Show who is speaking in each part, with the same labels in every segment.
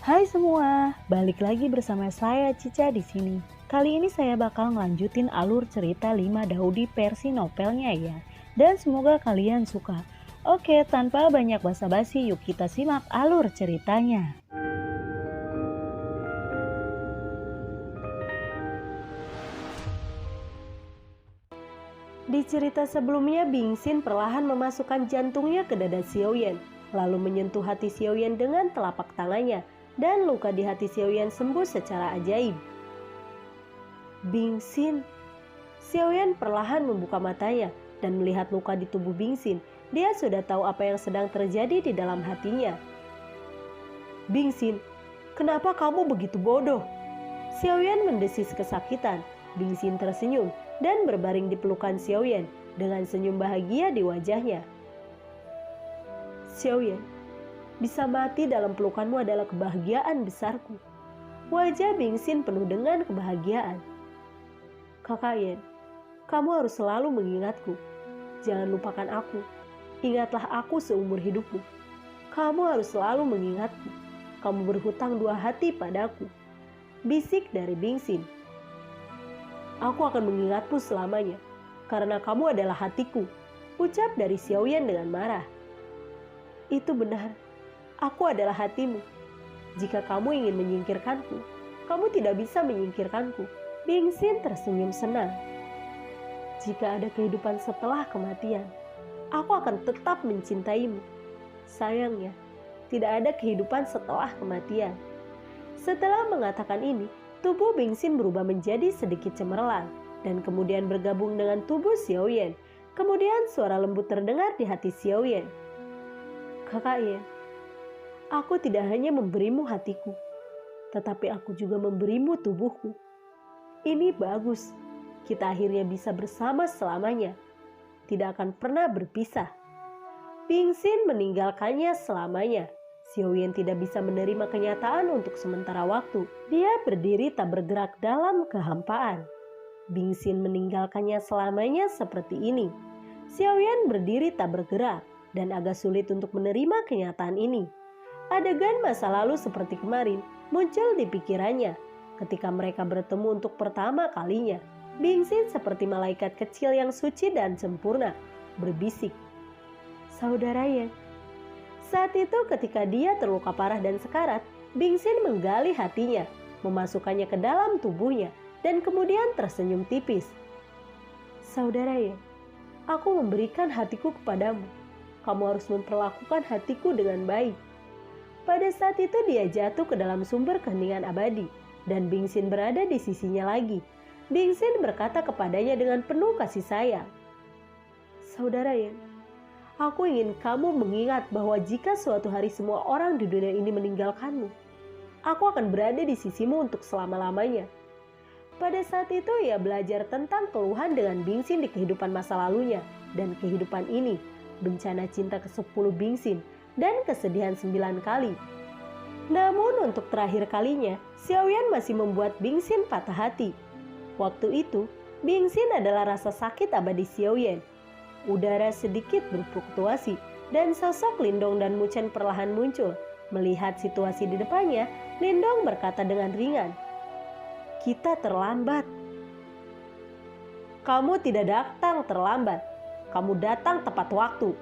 Speaker 1: Hai semua, balik lagi bersama saya Cica di sini. Kali ini saya bakal ngelanjutin alur cerita 5 Daudi versi novelnya ya. Dan semoga kalian suka. Oke, tanpa banyak basa-basi, yuk kita simak alur ceritanya. Di cerita sebelumnya, Bingsin perlahan memasukkan jantungnya ke dada Xiaoyan, lalu menyentuh hati Xiaoyan dengan telapak tangannya, dan luka di hati Xiaoyan sembuh secara ajaib. Bingsin. Xiaoyan perlahan membuka matanya dan melihat luka di tubuh Bingsin. Dia sudah tahu apa yang sedang terjadi di dalam hatinya. Bingsin, kenapa kamu begitu bodoh? Xiaoyan mendesis kesakitan. Bingsin tersenyum dan berbaring di pelukan Xiaoyan dengan senyum bahagia di wajahnya. Xiaoyan, bisa mati dalam pelukanmu adalah kebahagiaan besarku. Wajah Bingsin penuh dengan kebahagiaan. Kakak Yen, kamu harus selalu mengingatku. Jangan lupakan aku. Ingatlah aku seumur hidupmu. Kamu harus selalu mengingatku. Kamu berhutang 2 hati padaku. Bisik dari Bingsin. Aku akan mengingatmu selamanya, karena kamu adalah hatiku, ucap dari Xiaoyan dengan marah. Itu benar, aku adalah hatimu. Jika kamu ingin menyingkirkanku, kamu tidak bisa menyingkirkanku. Bingsin tersenyum senang. Jika ada kehidupan setelah kematian, aku akan tetap mencintaimu. Sayangnya, tidak ada kehidupan setelah kematian. Setelah mengatakan ini, tubuh Bingsin berubah menjadi sedikit cemerlang dan kemudian bergabung dengan tubuh Xiaoyan. Kemudian suara lembut terdengar di hati Xiaoyan. Kakak Yen, aku tidak hanya memberimu hatiku, tetapi aku juga memberimu tubuhku. Ini bagus, kita akhirnya bisa bersama selamanya. Tidak akan pernah berpisah. Bingsin meninggalkannya selamanya. Xiaoyan tidak bisa menerima kenyataan untuk sementara waktu. Dia berdiri tak bergerak dalam kehampaan. Bingsin meninggalkannya selamanya seperti ini. Xiaoyan berdiri tak bergerak dan agak sulit untuk menerima kenyataan ini. Adegan masa lalu seperti kemarin muncul di pikirannya ketika mereka bertemu untuk pertama kalinya. Bingsin seperti malaikat kecil yang suci dan sempurna, berbisik, "Saudara Yen." Saat itu ketika dia terluka parah dan sekarat, Bingsin menggali hatinya, memasukkannya ke dalam tubuhnya, dan kemudian tersenyum tipis. Saudara Yen, aku memberikan hatiku kepadamu. Kamu harus memperlakukan hatiku dengan baik. Pada saat itu dia jatuh ke dalam sumber keheningan abadi, dan Bingsin berada di sisinya lagi. Bingsin berkata kepadanya dengan penuh kasih sayang. Saudara Yen, aku ingin kamu mengingat bahwa jika suatu hari semua orang di dunia ini meninggalkanmu, aku akan berada di sisimu untuk selama-lamanya. Pada saat itu ia belajar tentang keluhan dengan Bingsin di kehidupan masa lalunya dan kehidupan ini, bencana cinta ke-10 Bingsin dan kesedihan 9 kali. Namun untuk terakhir kalinya, Xiaoyan masih membuat Bingsin patah hati. Waktu itu, Bingsin adalah rasa sakit abadi Xiaoyan. Udara sedikit berfluktuasi dan sosok Lindong dan Muchen perlahan muncul. Melihat situasi di depannya, Lindong berkata dengan ringan, "Kita terlambat." "Kamu tidak datang terlambat. Kamu datang tepat waktu."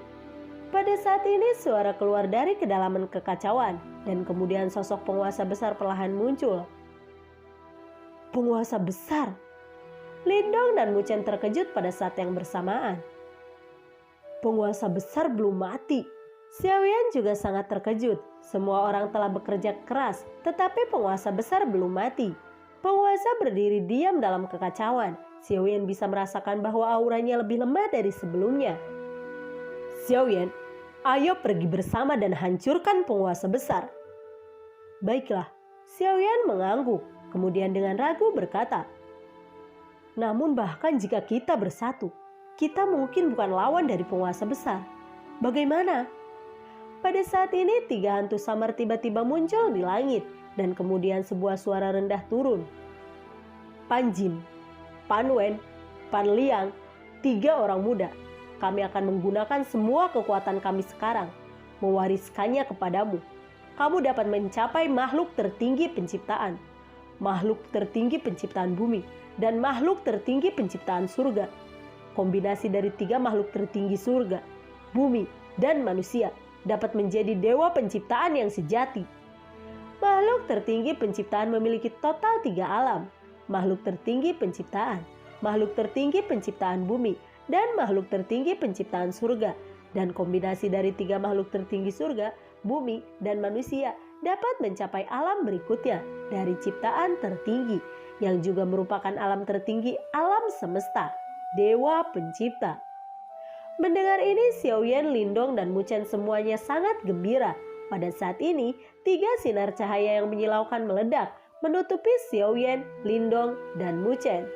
Speaker 1: Pada saat ini suara keluar dari kedalaman kekacauan dan kemudian sosok penguasa besar perlahan muncul. Penguasa besar? Lindong dan Muchen terkejut pada saat yang bersamaan. Penguasa besar belum mati. Xiaoyan juga sangat terkejut. Semua orang telah bekerja keras, tetapi penguasa besar belum mati. Penguasa berdiri diam dalam kekacauan. Xiaoyan bisa merasakan bahwa auranya lebih lemah dari sebelumnya. Xiaoyan, ayo pergi bersama dan hancurkan penguasa besar. Baiklah, Xiaoyan mengangguk, kemudian dengan ragu berkata, namun bahkan jika kita bersatu, kita mungkin bukan lawan dari penguasa besar. Bagaimana? Pada saat ini 3 hantu samar tiba-tiba muncul di langit dan kemudian sebuah suara rendah turun. Pan Jin, Pan Wen, Pan Liang, 3 orang muda. Kami akan menggunakan semua kekuatan kami sekarang, mewariskannya kepadamu. kamu dapat mencapai makhluk tertinggi penciptaan, makhluk tertinggi penciptaan bumi, dan makhluk tertinggi penciptaan surga. Kombinasi dari 3 makhluk tertinggi surga, bumi, dan manusia dapat menjadi dewa penciptaan yang sejati. Makhluk tertinggi penciptaan memiliki total 3 alam, makhluk tertinggi penciptaan, makhluk tertinggi penciptaan bumi, dan makhluk tertinggi penciptaan surga. Dan kombinasi dari 3 makhluk tertinggi surga, bumi, dan manusia dapat mencapai alam berikutnya dari ciptaan tertinggi, yang juga merupakan alam tertinggi alam semesta, dewa pencipta. Mendengar ini, Xiaoyan, Lindong, dan Muchen semuanya sangat gembira. Pada saat ini, 3 sinar cahaya yang menyilaukan meledak, menutupi Xiaoyan, Lindong, dan Muchen.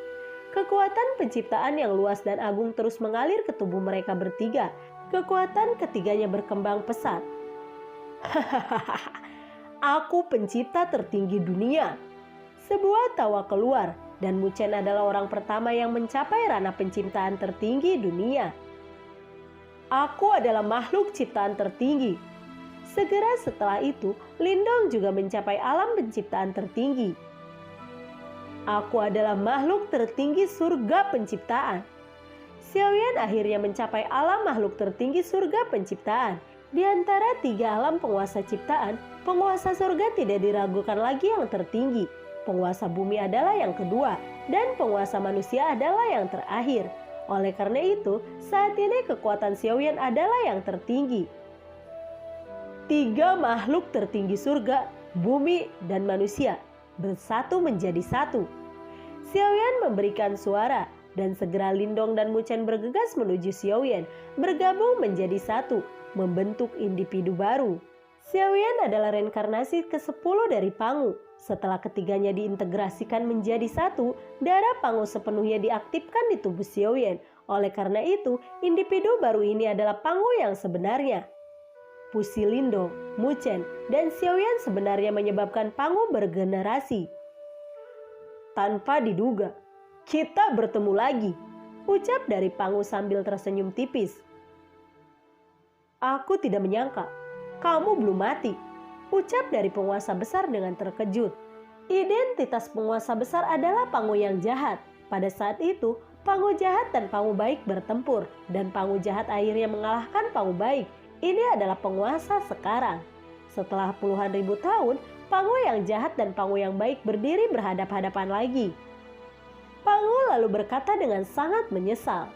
Speaker 1: Kekuatan penciptaan yang luas dan agung terus mengalir ke tubuh mereka bertiga. Kekuatan ketiganya berkembang pesat. Aku pencipta tertinggi dunia. Sebuah tawa keluar, dan Muchen adalah orang pertama yang mencapai ranah penciptaan tertinggi dunia. Aku adalah makhluk ciptaan tertinggi. Segera setelah itu, Lindong juga mencapai alam penciptaan tertinggi. Aku adalah makhluk tertinggi surga penciptaan. Xiaoyan akhirnya mencapai alam makhluk tertinggi surga penciptaan. Di antara 3 alam penguasa ciptaan, penguasa surga tidak diragukan lagi yang tertinggi. Penguasa bumi adalah yang kedua, dan penguasa manusia adalah yang terakhir. Oleh karena itu, saat ini kekuatan Xiaoyan adalah yang tertinggi. 3 makhluk tertinggi surga, bumi, dan manusia bersatu menjadi satu. Xiaoyan memberikan suara, dan segera Lindong dan Muchen bergegas menuju Xiaoyan, bergabung menjadi satu, membentuk individu baru. Xiaoyan adalah reinkarnasi ke-10 dari Pangu. Setelah ketiganya diintegrasikan menjadi satu, darah Pangu sepenuhnya diaktifkan di tubuh Xiaoyan. Oleh karena itu, individu baru ini adalah Pangu yang sebenarnya. Fusi Lindong, Muchen, dan Xiaoyan sebenarnya menyebabkan Pangu bergenerasi. Tanpa diduga, kita bertemu lagi, ucap dari Pangu sambil tersenyum tipis. Aku tidak menyangka, kamu belum mati, ucap dari penguasa besar dengan terkejut. Identitas penguasa besar adalah Pangu yang jahat. Pada saat itu, Pangu jahat dan Pangu baik bertempur, dan Pangu jahat akhirnya mengalahkan Pangu baik. Ini adalah penguasa sekarang. Setelah puluhan ribu tahun, Pangu yang jahat dan Pangu yang baik berdiri berhadap-hadapan lagi. Pangu lalu berkata dengan sangat menyesal,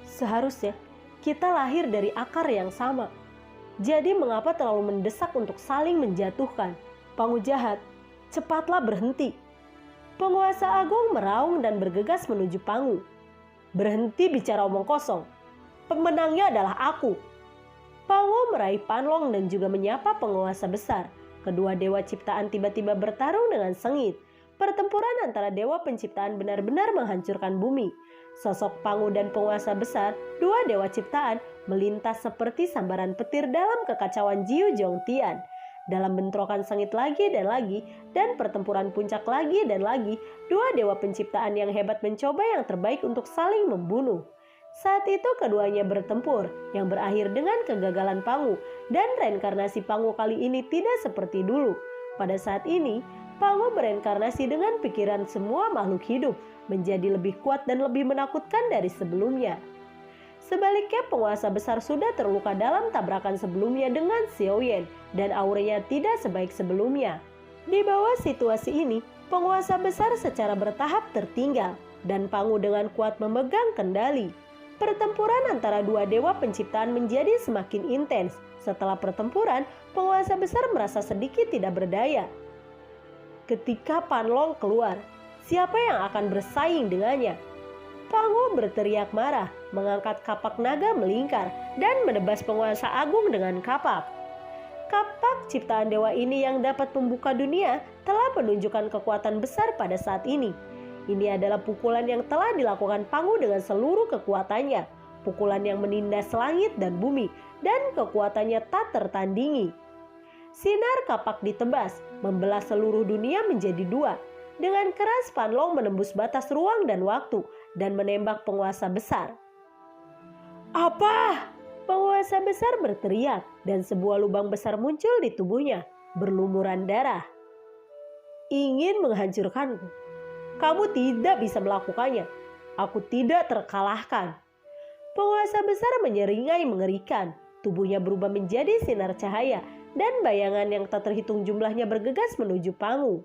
Speaker 1: seharusnya kita lahir dari akar yang sama. Jadi mengapa terlalu mendesak untuk saling menjatuhkan? Pangu jahat, cepatlah berhenti. Penguasa agung meraung dan bergegas menuju Pangu. Berhenti bicara omong kosong. Pemenangnya adalah aku. Pangu meraih Panlong dan juga menyapa penguasa besar. Kedua dewa ciptaan tiba-tiba bertarung dengan sengit. Pertempuran antara dewa penciptaan benar-benar menghancurkan bumi. Sosok Pangu dan penguasa besar, 2 dewa ciptaan, melintas seperti sambaran petir dalam kekacauan Jiu Zhongtian. Dalam bentrokan sengit lagi, dan pertempuran puncak lagi dan lagi, 2 dewa penciptaan yang hebat mencoba yang terbaik untuk saling membunuh. Saat itu keduanya bertempur, yang berakhir dengan kegagalan Pangu, dan reinkarnasi Pangu kali ini tidak seperti dulu. Pada saat ini, Pangu bereinkarnasi dengan pikiran semua makhluk hidup, menjadi lebih kuat dan lebih menakutkan dari sebelumnya. Sebaliknya, penguasa besar sudah terluka dalam tabrakan sebelumnya dengan Xiaoyan, dan auranya tidak sebaik sebelumnya. Di bawah situasi ini, penguasa besar secara bertahap tertinggal, dan Pangu dengan kuat memegang kendali. Pertempuran antara 2 dewa penciptaan menjadi semakin intens. Setelah pertempuran, penguasa besar merasa sedikit tidak berdaya. Ketika Panlong keluar, siapa yang akan bersaing dengannya? Pangu berteriak marah, mengangkat kapak naga melingkar, dan menebas penguasa agung dengan kapak. Kapak ciptaan dewa ini yang dapat membuka dunia telah menunjukkan kekuatan besar pada saat ini. Ini adalah pukulan yang telah dilakukan Pangu dengan seluruh kekuatannya. Pukulan yang menindas langit dan bumi, dan kekuatannya tak tertandingi. Sinar kapak ditebas, membelah seluruh dunia menjadi 2. Dengan keras Panlong menembus batas ruang dan waktu, dan menembak penguasa besar. Apa? Penguasa besar berteriak, dan sebuah lubang besar muncul di tubuhnya. berlumuran darah. Ingin menghancurkanku. Kamu tidak bisa melakukannya. Aku tidak terkalahkan. Penguasa besar menyeringai mengerikan. Tubuhnya berubah menjadi sinar cahaya dan bayangan yang tak terhitung jumlahnya bergegas menuju Pangu.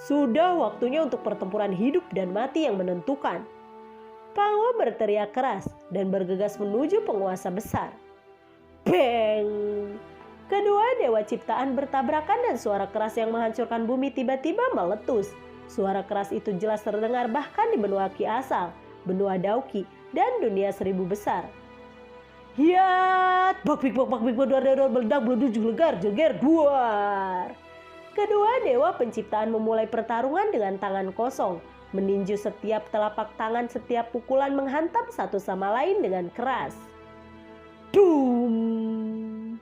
Speaker 1: Sudah waktunya untuk pertempuran hidup dan mati yang menentukan. Pangu berteriak keras dan bergegas menuju penguasa besar. Beng! Kedua dewa ciptaan bertabrakan dan suara keras yang menghancurkan bumi tiba-tiba meletus. Suara keras itu jelas terdengar bahkan di benua Ki Asal, benua Dauki, dan dunia seribu besar. Hiat! Bak-bik bak-bik bak-bik meledak beleduj legar jeger duar. Kedua dewa penciptaan memulai pertarungan dengan tangan kosong, meninju setiap telapak tangan, setiap pukulan menghantam satu sama lain dengan keras. Dum!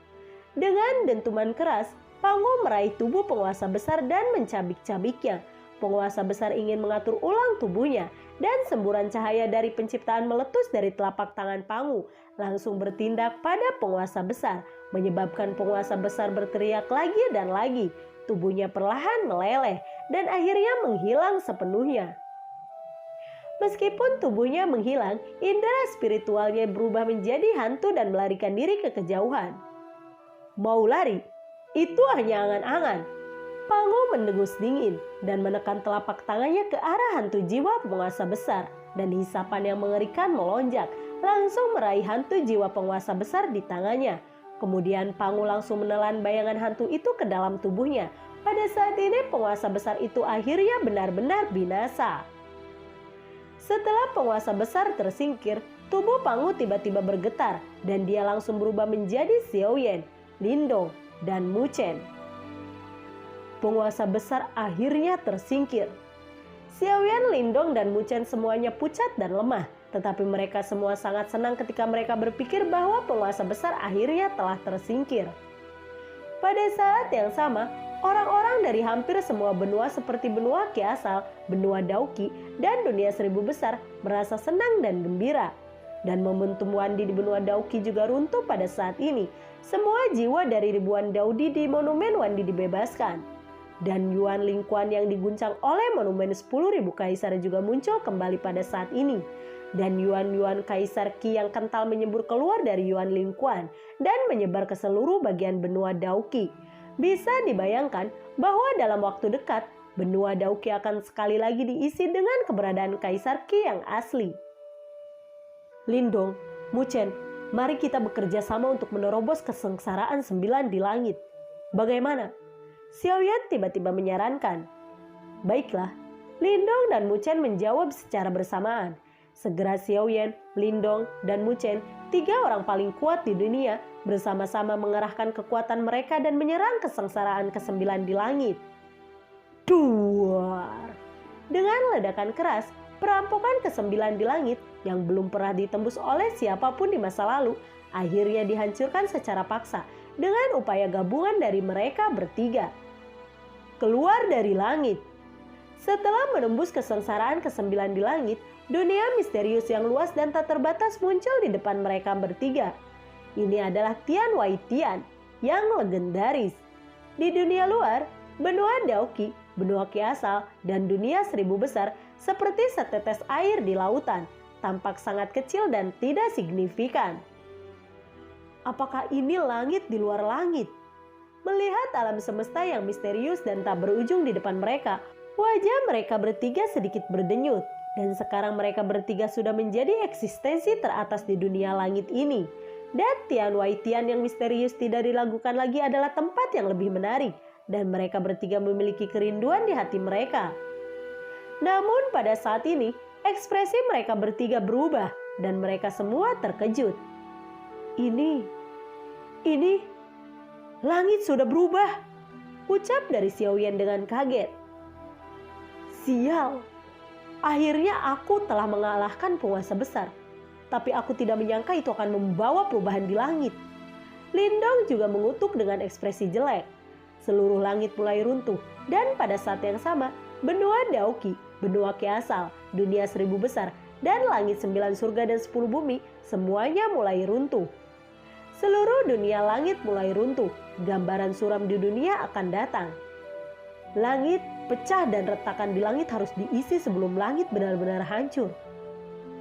Speaker 1: Dengan dentuman keras, Pangu meraih tubuh penguasa besar dan mencabik-cabiknya. Penguasa besar ingin mengatur ulang tubuhnya dan semburan cahaya dari penciptaan meletus dari telapak tangan Pangu, langsung bertindak pada penguasa besar, menyebabkan penguasa besar berteriak lagi dan lagi. Tubuhnya perlahan meleleh dan akhirnya menghilang sepenuhnya. Meskipun tubuhnya menghilang, indera spiritualnya berubah menjadi hantu dan melarikan diri ke kejauhan. Mau lari? Itu hanya angan-angan. Pangu mendengus dingin dan menekan telapak tangannya ke arah hantu jiwa penguasa besar, dan hisapan yang mengerikan melonjak, langsung meraih hantu jiwa penguasa besar di tangannya. Kemudian Pangu langsung menelan bayangan hantu itu ke dalam tubuhnya. Pada saat ini penguasa besar itu akhirnya benar-benar binasa. Setelah penguasa besar tersingkir, tubuh Pangu tiba-tiba bergetar dan dia langsung berubah menjadi Xiaoyan, Lindong, dan Muchen. Penguasa besar akhirnya tersingkir. Xiaoyan, Lindong, dan Muchen semuanya pucat dan lemah, tetapi mereka semua sangat senang ketika mereka berpikir bahwa penguasa besar akhirnya telah tersingkir. Pada saat yang sama, orang-orang dari hampir semua benua seperti benua Ki Asal, benua Dauki, dan dunia seribu besar merasa senang dan gembira. Dan momentum Wandi di benua Dauki juga runtuh pada saat ini. Semua jiwa dari ribuan Daudi di monumen Wandi dibebaskan. Dan Yuan Lingquan yang diguncang oleh monumen 10.000 kaisar juga muncul kembali pada saat ini. Dan Yuan-Yuan kaisar Qi yang kental menyembur keluar dari Yuan Lingquan dan menyebar ke seluruh bagian benua Dauki. Bisa dibayangkan bahwa dalam waktu dekat, benua Dauki akan sekali lagi diisi dengan keberadaan kaisar Qi yang asli. Lindong, Muchen, mari kita bekerja sama untuk menerobos kesengsaraan 9 di langit. Bagaimana? Xiaoyan tiba-tiba menyarankan. Baiklah, Lindong dan Muchen menjawab secara bersamaan. Segera Xiaoyan, Lindong, dan Muchen, 3 orang paling kuat di dunia, bersama-sama mengerahkan kekuatan mereka dan menyerang kesengsaraan ke-9 di langit. Duar! Dengan ledakan keras, perampokan ke-9 di langit yang belum pernah ditembus oleh siapapun di masa lalu akhirnya dihancurkan secara paksa dengan upaya gabungan dari mereka bertiga. Keluar dari langit. Setelah menembus kesengsaraan ke-9 di langit, dunia misterius yang luas dan tak terbatas muncul di depan mereka bertiga. Ini adalah Tian Wai Tian yang legendaris. Di dunia luar, benua Dauki, benua Ki Asal, dan dunia seribu besar seperti setetes air di lautan, tampak sangat kecil dan tidak signifikan. Apakah ini langit di luar langit? Melihat alam semesta yang misterius dan tak berujung di depan mereka, wajah mereka bertiga sedikit berdenyut. Dan sekarang mereka bertiga sudah menjadi eksistensi teratas di dunia langit ini. Dan Tian Wai Tian yang misterius tidak diragukan lagi adalah tempat yang lebih menarik. Dan mereka bertiga memiliki kerinduan di hati mereka. Namun pada saat ini, ekspresi mereka bertiga berubah dan mereka semua terkejut. Ini, langit sudah berubah, ucap dari Xiaoyan dengan kaget. Sial, akhirnya aku telah mengalahkan penguasa besar. Tapi aku tidak menyangka itu akan membawa perubahan di langit. Lindong juga mengutuk dengan ekspresi jelek. Seluruh langit mulai runtuh dan pada saat yang sama, benua Dauki, benua Ki Asal, dunia seribu besar, dan langit 9 surga dan 10 bumi semuanya mulai runtuh. Seluruh dunia langit mulai runtuh gambaran suram di dunia akan datang. Langit pecah dan retakan di langit harus diisi sebelum langit benar-benar hancur.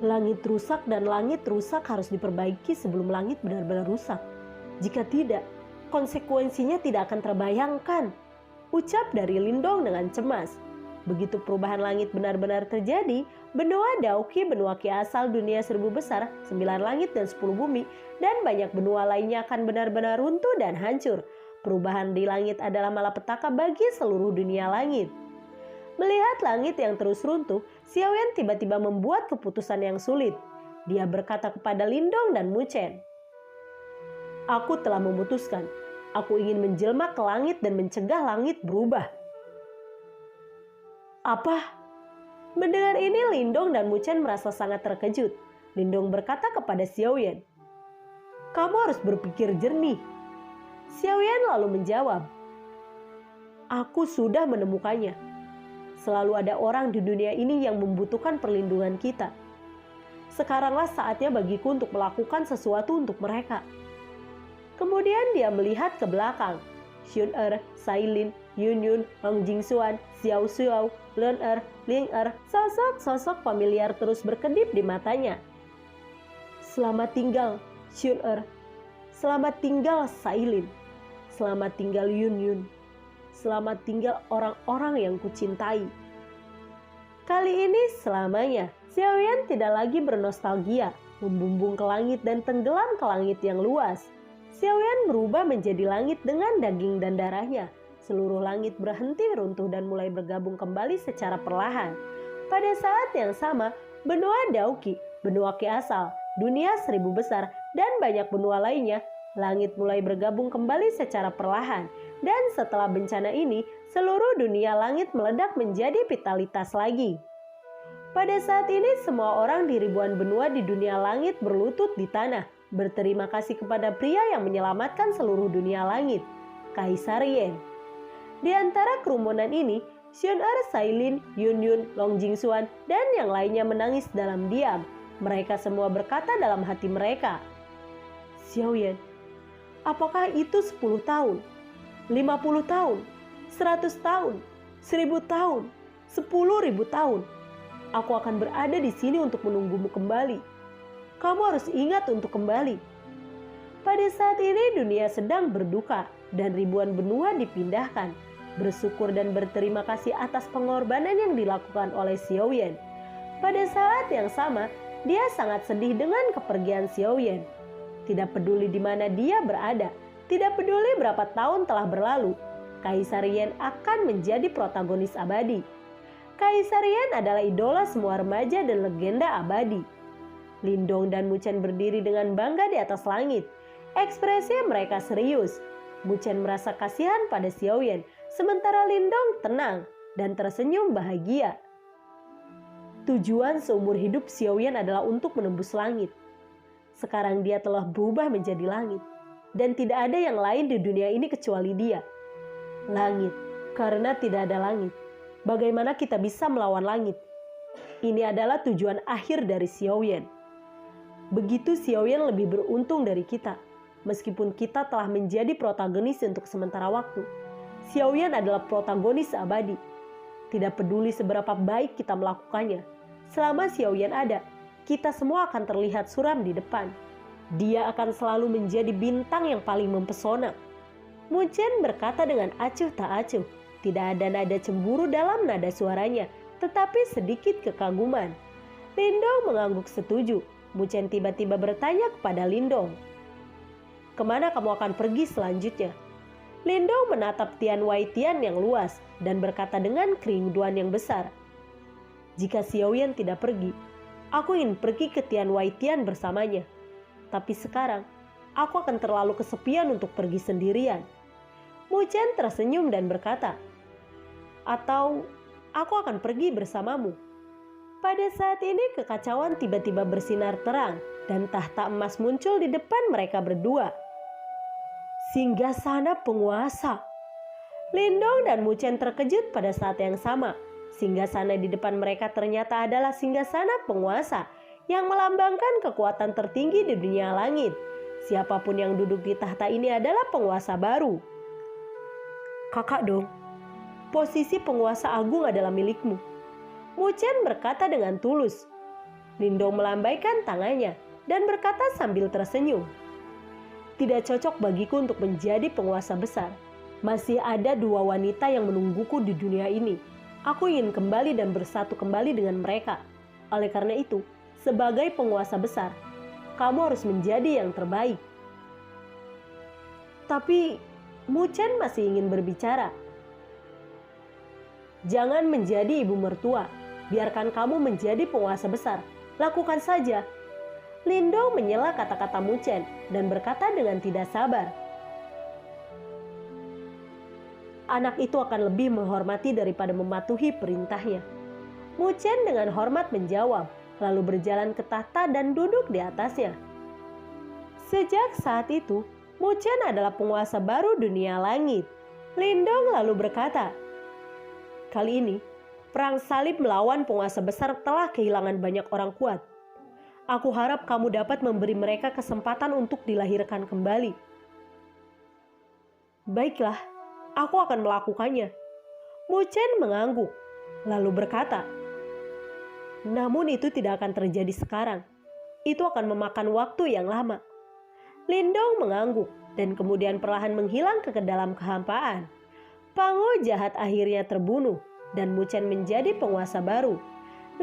Speaker 1: Langit rusak dan langit rusak harus diperbaiki sebelum langit benar-benar rusak. Jika tidak, konsekuensinya tidak akan terbayangkan, ucap dari Lindong dengan cemas. Begitu perubahan langit benar-benar terjadi, benua Dauki, benua Ki asal dunia 1000 besar, 9 langit dan 10 bumi, dan banyak benua lainnya akan benar-benar runtuh dan hancur. Perubahan di langit adalah malapetaka bagi seluruh dunia langit. Melihat langit yang terus runtuh, Xiaoyan tiba-tiba membuat keputusan yang sulit. Dia berkata kepada Lindong dan Muchen, "Aku telah memutuskan. Aku ingin menjelma ke langit dan mencegah langit berubah." Apa? Mendengar ini Lindong dan Muchen merasa sangat terkejut. Lindong berkata kepada Xiaoyan, "Kamu harus berpikir jernih." Xiaoyan lalu menjawab, "Aku sudah menemukannya. Selalu ada orang di dunia ini yang membutuhkan perlindungan kita. Sekaranglah saatnya bagiku untuk melakukan sesuatu untuk mereka." Kemudian dia melihat ke belakang. Xun Sailin, Yun, Hong Jingxuan, Xiao Xiao, Lun Ling sosok-sosok familiar terus berkedip di matanya. "Selamat tinggal, Xun Selamat tinggal, Sailin. Selamat tinggal, Yun. Selamat tinggal orang-orang yang kucintai." Kali ini selamanya, Xiaoyan tidak lagi bernostalgia, membumbung ke langit dan tenggelam ke langit yang luas. Xiaoyan berubah menjadi langit dengan daging dan darahnya. Seluruh langit berhenti runtuh dan mulai bergabung kembali secara perlahan. Pada saat yang sama, benua Dauki, benua Ki asal, dunia 1000 besar, dan banyak benua lainnya, langit mulai bergabung kembali secara perlahan. Dan setelah bencana ini, seluruh dunia langit meledak menjadi vitalitas lagi. Pada saat ini, semua orang di ribuan benua di dunia langit berlutut di tanah, berterima kasih kepada pria yang menyelamatkan seluruh dunia langit, Kaisar Yen. Di antara kerumunan ini, Xun Sailin, Yun, Long Jingxuan, dan yang lainnya menangis dalam diam. Mereka semua berkata dalam hati mereka, "Xiaoyan, apakah itu 10 tahun, 50 tahun, 100 tahun, 1000 tahun, 10.000 tahun? Aku akan berada di sini untuk menunggumu kembali. Kamu harus ingat untuk kembali." Pada saat ini dunia sedang berduka dan ribuan benua dipindahkan. Bersyukur dan berterima kasih atas pengorbanan yang dilakukan oleh Xiaoyan. Pada saat yang sama, dia sangat sedih dengan kepergian Xiaoyan. Tidak peduli di mana dia berada, tidak peduli berapa tahun telah berlalu, Kaisar Yen akan menjadi protagonis abadi. Kaisar Yen adalah idola semua remaja dan legenda abadi. Lindong dan Muchen berdiri dengan bangga di atas langit. Ekspresi mereka serius. Muchen merasa kasihan pada Xiaoyan, sementara Lindong tenang dan tersenyum bahagia. Tujuan seumur hidup Xiaoyan adalah untuk menembus langit. Sekarang dia telah berubah menjadi langit, dan tidak ada yang lain di dunia ini kecuali dia. Langit, karena tidak ada langit, bagaimana kita bisa melawan langit? Ini adalah tujuan akhir dari Xiaoyan. Begitu Xiaoyan lebih beruntung dari kita. Meskipun kita telah menjadi protagonis untuk sementara waktu, Xiaoyan adalah protagonis abadi. Tidak peduli seberapa baik kita melakukannya, selama Xiaoyan ada, kita semua akan terlihat suram di depan. Dia akan selalu menjadi bintang yang paling mempesona. Muchen berkata dengan acuh tak acuh. Tidak ada nada cemburu dalam nada suaranya, tetapi sedikit kekaguman. Lindong mengangguk setuju. Muchen tiba-tiba bertanya kepada Lindong, "Kemana kamu akan pergi selanjutnya?" Lindong menatap Tian Wei Tian yang luas dan berkata dengan kerinduan yang besar, "Jika Xiaoyan tidak pergi, aku ingin pergi ke Tian Wei Tian bersamanya. Tapi sekarang, aku akan terlalu kesepian untuk pergi sendirian." Muchen tersenyum dan berkata, "Atau aku akan pergi bersamamu." Pada saat ini kekacauan tiba-tiba bersinar terang dan tahta emas muncul di depan mereka berdua. Singgasana penguasa. Lindong dan Muchen terkejut pada saat yang sama. Singgasana di depan mereka ternyata adalah singgasana penguasa yang melambangkan kekuatan tertinggi di dunia langit. Siapapun yang duduk di tahta ini adalah penguasa baru. Kakak dong, posisi penguasa agung adalah milikmu. Mu Chen berkata dengan tulus. Lindong melambaikan tangannya dan berkata sambil tersenyum. Tidak cocok bagiku untuk menjadi penguasa besar. Masih ada 2 wanita yang menungguku di dunia ini. Aku ingin kembali dan bersatu kembali dengan mereka. Oleh karena itu, sebagai penguasa besar, kamu harus menjadi yang terbaik. Tapi Mu Chen masih ingin berbicara. Jangan menjadi ibu mertua. Biarkan kamu menjadi penguasa besar. Lakukan saja. Lindong menyela kata-kata Mu Chen dan berkata dengan tidak sabar. Anak itu akan lebih menghormati daripada mematuhi perintahnya. Mu Chen dengan hormat menjawab, lalu berjalan ke tahta dan duduk di atasnya. Sejak saat itu, Mu Chen adalah penguasa baru dunia langit. Lindong lalu berkata, kali ini, perang salib melawan penguasa besar telah kehilangan banyak orang kuat. Aku harap kamu dapat memberi mereka kesempatan untuk dilahirkan kembali. Baiklah, aku akan melakukannya. Mu Chen mengangguk, lalu berkata, namun itu tidak akan terjadi sekarang. Itu akan memakan waktu yang lama. Lindong mengangguk dan kemudian perlahan menghilang ke dalam kehampaan. Pango jahat akhirnya terbunuh dan Mu Chen menjadi penguasa baru.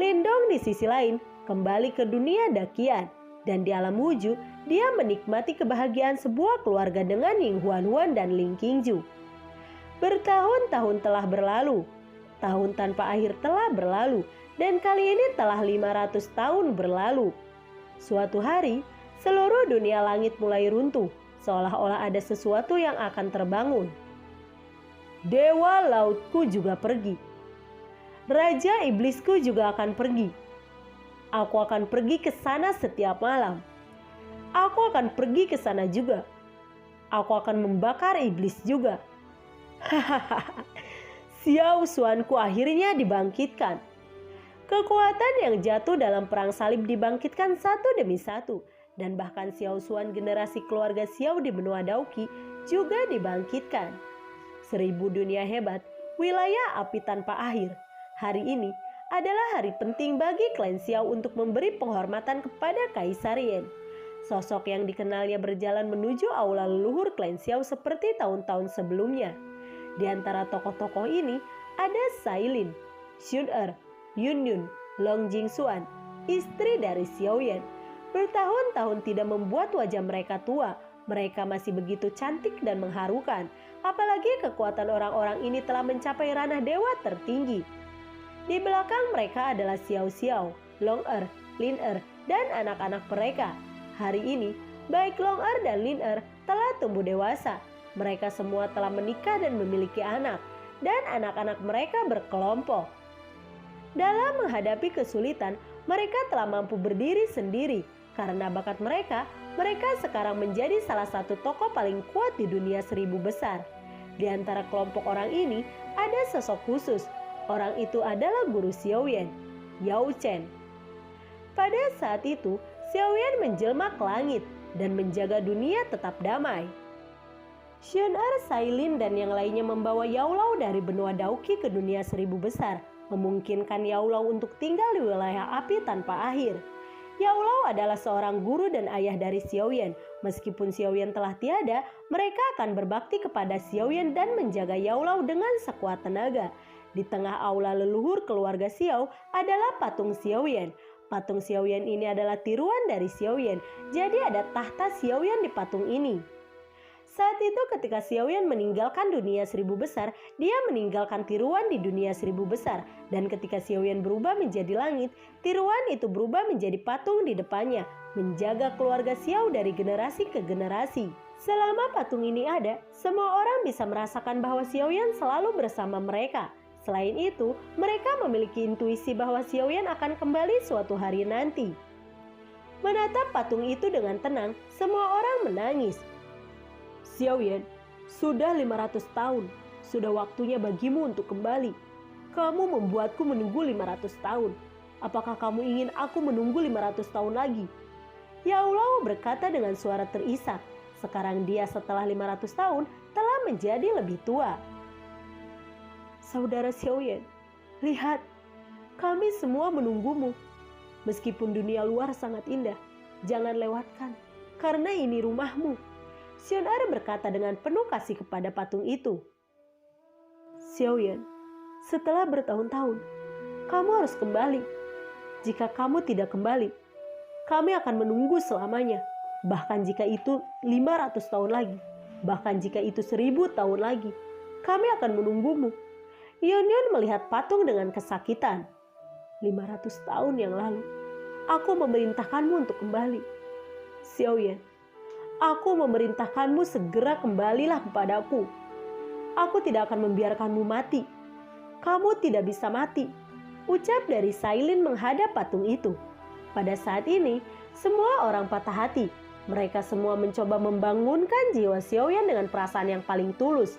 Speaker 1: Lindong di sisi lain kembali ke dunia Dakian dan di alam wujud dia menikmati kebahagiaan sebuah keluarga dengan Ying Huan dan Ling Qingju. Bertahun-tahun telah berlalu, tahun tanpa akhir telah berlalu, dan kali ini telah 500 tahun berlalu. Suatu hari, seluruh dunia langit mulai runtuh, seolah-olah ada sesuatu yang akan terbangun. Dewa lautku juga pergi. Raja iblisku juga akan pergi. Aku akan pergi ke sana setiap malam. Aku akan pergi ke sana juga. Aku akan membakar iblis juga. Hahaha. Xiao Xuanku akhirnya dibangkitkan. Kekuatan yang jatuh dalam perang salib dibangkitkan satu demi satu. Dan bahkan Xiao Xuan generasi keluarga Xiao di benua Daoqi juga dibangkitkan. 1000 dunia hebat, wilayah api tanpa akhir. Hari ini adalah hari penting bagi klan Xiao untuk memberi penghormatan kepada Kaisar Yan. Sosok yang dikenalnya berjalan menuju aula leluhur klan Xiao seperti tahun-tahun sebelumnya. Di antara tokoh-tokoh ini ada Sailin, Xun Yun, Long Jingxuan, istri dari Xiao Yan. Bertahun-tahun tidak membuat wajah mereka tua, mereka masih begitu cantik dan mengharukan. Apalagi kekuatan orang-orang ini telah mencapai ranah dewa tertinggi. Di belakang mereka adalah Xiao Xiao, Long Lin dan anak-anak mereka. Hari ini, baik Long dan Lin telah tumbuh dewasa. Mereka semua telah menikah dan memiliki anak, dan anak-anak mereka berkelompok. Dalam menghadapi kesulitan, mereka telah mampu berdiri sendiri. Karena bakat mereka sekarang menjadi salah satu tokoh paling kuat di dunia 1000 besar. Di antara kelompok orang ini, ada sosok khusus. Orang itu adalah guru Xiao Yan, Yao Chen. Pada saat itu, Xiao Yan menjelma ke langit dan menjaga dunia tetap damai. Xun Sailin dan yang lainnya membawa Yao Lao dari benua Daoqi ke dunia 1000 besar, memungkinkan Yao Lao untuk tinggal di wilayah api tanpa akhir. Yao Lao adalah seorang guru dan ayah dari Xiao Yan. Meskipun Xiao Yan telah tiada, mereka akan berbakti kepada Xiao Yan dan menjaga Yao Lao dengan sekuat tenaga. Di tengah aula leluhur keluarga Xiao adalah patung Xiao Yan. Patung Xiao Yan ini adalah tiruan dari Xiao Yan, jadi ada tahta Xiao Yan di patung ini. Saat itu ketika Xiao Yan meninggalkan dunia 1000 besar, dia meninggalkan tiruan di dunia 1000 besar. Dan ketika Xiao Yan berubah menjadi langit, tiruan itu berubah menjadi patung di depannya, menjaga keluarga Xiao dari generasi ke generasi. Selama patung ini ada, semua orang bisa merasakan bahwa Xiao Yan selalu bersama mereka. Selain itu, mereka memiliki intuisi bahwa Xiao Yan akan kembali suatu hari nanti. Menatap patung itu dengan tenang, semua orang menangis. Xiao Yan, sudah 500 tahun, sudah waktunya bagimu untuk kembali. Kamu membuatku menunggu 500 tahun. Apakah kamu ingin aku menunggu 500 tahun lagi? Yao Lao berkata dengan suara terisak. Sekarang dia setelah 500 tahun telah menjadi lebih tua. Saudara Xiaoyan, lihat, kami semua menunggumu. Meskipun dunia luar sangat indah, jangan lewatkan, karena ini rumahmu. Xiao-er berkata dengan penuh kasih kepada patung itu. Xiaoyan, setelah bertahun-tahun, kamu harus kembali. Jika kamu tidak kembali, kami akan menunggu selamanya. Bahkan jika itu 500 tahun lagi, bahkan jika itu 1000 tahun lagi, kami akan menunggumu. Yunyun melihat patung dengan kesakitan. 500 tahun yang lalu, aku memerintahkanmu untuk kembali. Xiaoyan, aku memerintahkanmu segera kembalilah kepadaku. Aku tidak akan membiarkanmu mati. Kamu tidak bisa mati, ucap dari Sailin menghadap patung itu. Pada saat ini, semua orang patah hati. Mereka semua mencoba membangunkan jiwa Xiaoyan dengan perasaan yang paling tulus.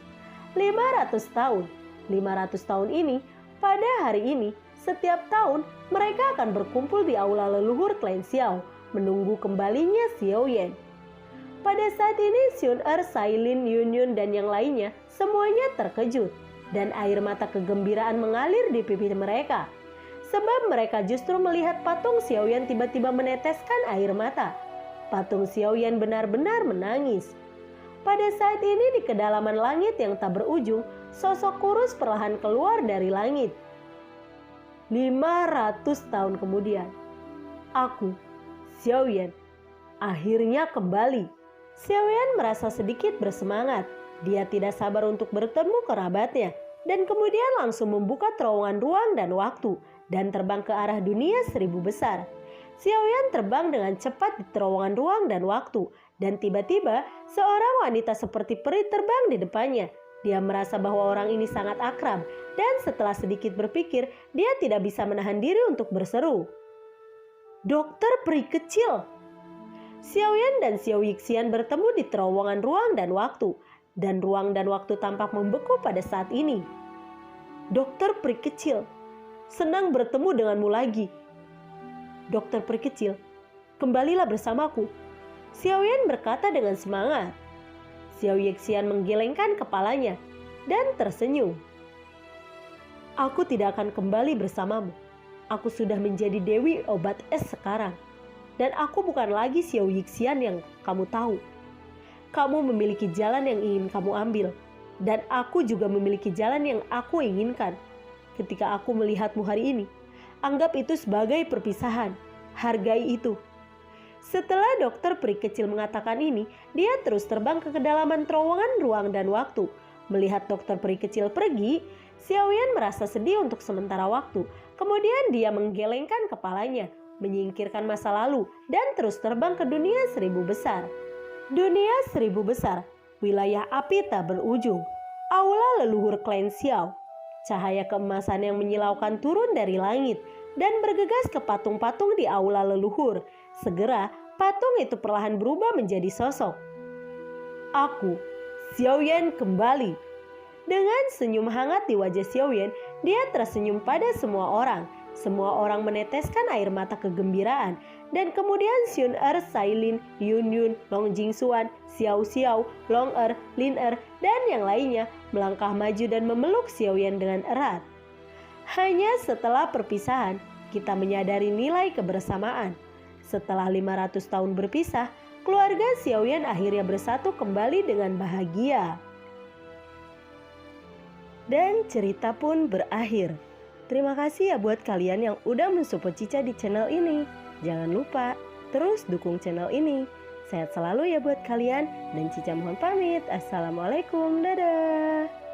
Speaker 1: 500 tahun. 500 tahun ini, pada hari ini, setiap tahun mereka akan berkumpul di aula leluhur klan Xiao, menunggu kembalinya Xiaoyan. Pada saat ini, Xiao-er, Sailin, Yunyun, dan yang lainnya semuanya terkejut. Dan air mata kegembiraan mengalir di pipi mereka. Sebab mereka justru melihat patung Xiaoyan tiba-tiba meneteskan air mata. Patung Xiaoyan benar-benar menangis. Pada saat ini di kedalaman langit yang tak berujung, sosok kurus perlahan keluar dari langit. 500 tahun kemudian, aku, Xiaoyan, akhirnya kembali. Xiaoyan merasa sedikit bersemangat. Dia tidak sabar untuk bertemu kerabatnya. Dan kemudian langsung membuka terowongan ruang dan waktu dan terbang ke arah dunia 1000 besar. Xiaoyan terbang dengan cepat di terowongan ruang dan waktu, dan tiba-tiba seorang wanita seperti peri terbang di depannya. Dia merasa bahwa orang ini sangat akrab, dan setelah sedikit berpikir, dia tidak bisa menahan diri untuk berseru. Dokter peri kecil! Xiaoyan dan Xiao Yixian bertemu di terowongan ruang dan waktu, dan ruang dan waktu tampak membeku pada saat ini. Dokter peri kecil, senang bertemu denganmu lagi. Dokter peri kecil, kembalilah bersamaku. Xiaoyan berkata dengan semangat. Xiao Yixian menggelengkan kepalanya dan tersenyum. Aku tidak akan kembali bersamamu. Aku sudah menjadi Dewi Obat Es sekarang. Dan aku bukan lagi Xiao Yixian yang kamu tahu. Kamu memiliki jalan yang ingin kamu ambil. Dan aku juga memiliki jalan yang aku inginkan. Ketika aku melihatmu hari ini, anggap itu sebagai perpisahan. Hargai itu. Setelah dokter peri kecil mengatakan ini, dia terus terbang ke kedalaman terowongan ruang dan waktu. Melihat dokter peri kecil pergi, Xiaoyan merasa sedih untuk sementara waktu. Kemudian dia menggelengkan kepalanya, menyingkirkan masa lalu, dan terus terbang ke dunia 1000 besar. Dunia 1000 besar, wilayah api tak berujung, aula leluhur klan Xiao. Cahaya keemasan yang menyilaukan turun dari langit dan bergegas ke patung-patung di aula leluhur. Segera patung itu perlahan berubah menjadi sosok. Aku, Xiaoyan, kembali. Dengan senyum hangat di wajah Xiaoyan, dia tersenyum pada semua orang. Semua orang meneteskan air mata kegembiraan. Dan kemudian Xiao-er, Sailin, Yunyun, Long Jingxuan, Xiao Xiao, Long-er, Lin-er, dan yang lainnya melangkah maju dan memeluk Xiaoyan dengan erat. Hanya setelah perpisahan, kita menyadari nilai kebersamaan. Setelah 500 tahun berpisah, keluarga Xiaoyan akhirnya bersatu kembali dengan bahagia. Dan cerita pun berakhir. Terima kasih ya buat kalian yang udah mensupport Cica di channel ini. Jangan lupa terus dukung channel ini. Sehat selalu ya buat kalian. Dan Cica mohon pamit. Assalamualaikum. Dadah.